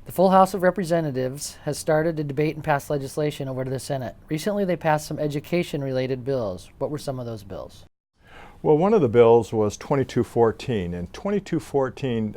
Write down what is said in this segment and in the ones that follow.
The full House of Representatives has started to debate and pass legislation over to the Senate. Recently, they passed some education-related bills. What were some of those bills? Well, one of the bills was 2214, and 2214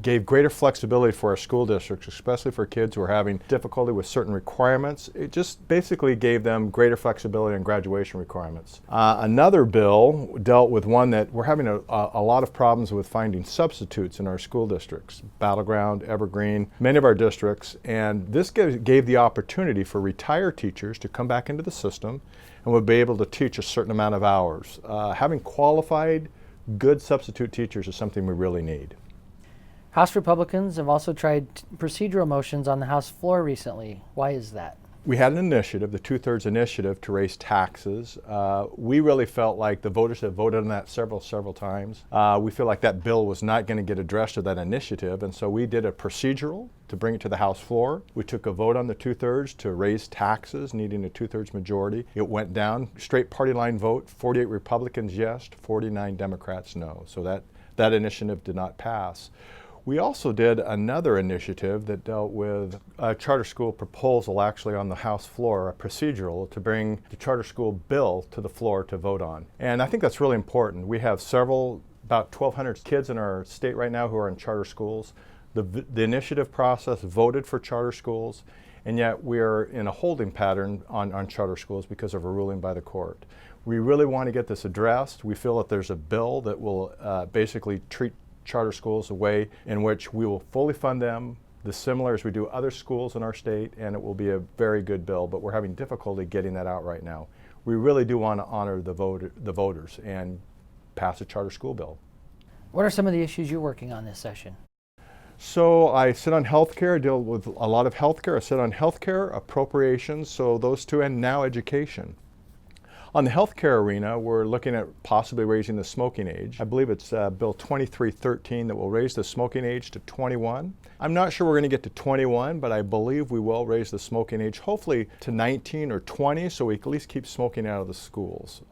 gave greater flexibility for our school districts, especially for kids who are having difficulty with certain requirements. It just basically gave them greater flexibility in graduation requirements. Another bill dealt with one that we're having a lot of problems with finding substitutes in our school districts, Battleground, Evergreen, many of our districts, and this gave the opportunity for retired teachers to come back into the system and would be able to teach a certain amount of hours. Having qualified, good substitute teachers is something we really need. House Republicans have also tried procedural motions on the House floor recently. Why is that? We had an initiative, the 2/3 initiative, to raise taxes. We really felt like the voters have voted on that several times. We feel like that bill was not going to get addressed to that initiative, and so we did a procedural to bring it to the House floor. We took a vote on the 2/3 to raise taxes, needing a 2/3 majority. It went down, straight party line vote, 48 Republicans yes, 49 Democrats no. So that initiative did not pass. We also did another initiative that dealt with a charter school proposal actually on the House floor, a procedural, to bring the charter school bill to the floor to vote on. And I think that's really important. We have about 1,200 kids in our state right now who are in charter schools. The initiative process voted for charter schools, and yet we're in a holding pattern on charter schools because of a ruling by the court. We really want to get this addressed. We feel that there's a bill that will basically treat charter schools a way in which we will fully fund them, similar as we do other schools in our state, and it will be a very good bill, but we're having difficulty getting that out right now. We really do want to honor the voters and pass a charter school bill. What are some of the issues you're working on this session? So I sit on healthcare, I deal with a lot of healthcare. I sit on healthcare, appropriations, so those two, and now education. On the healthcare arena, we're looking at possibly raising the smoking age. I believe it's Bill 2313 that will raise the smoking age to 21. I'm not sure we're going to get to 21, but I believe we will raise the smoking age hopefully to 19 or 20, so we at least keep smoking out of the schools.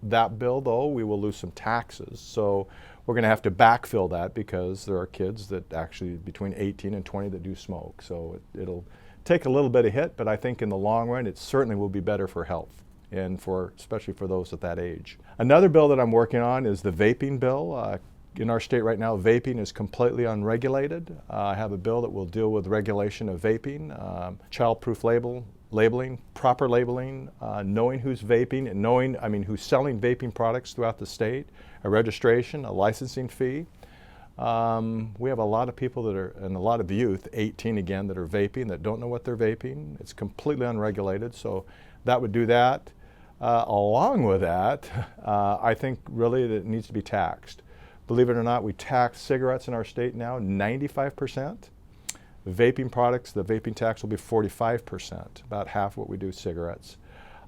That bill, though, we will lose some taxes, so we're going to have to backfill that because there are kids that actually between 18 and 20 that do smoke. So it'll take a little bit of hit, but I think in the long run it certainly will be better for health, and especially for those at that age. Another bill that I'm working on is the vaping bill. In our state right now, vaping is completely unregulated. I have a bill that will deal with regulation of vaping, child-proof labeling, proper labeling, knowing who's vaping and knowing, who's selling vaping products throughout the state, a registration, a licensing fee. We have a lot of people and a lot of youth, 18 again, that are vaping, that don't know what they're vaping. It's completely unregulated, so that would do that. Along with that, I think really that it needs to be taxed. Believe it or not, we tax cigarettes in our state now 95%. Vaping products, the vaping tax will be 45%, about half what we do cigarettes.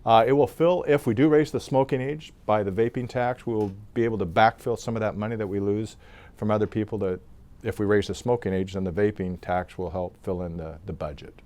It will fill, if we do raise the smoking age by the vaping tax, we will be able to backfill some of that money that we lose from other people. That if we raise the smoking age, then the vaping tax will help fill in the budget.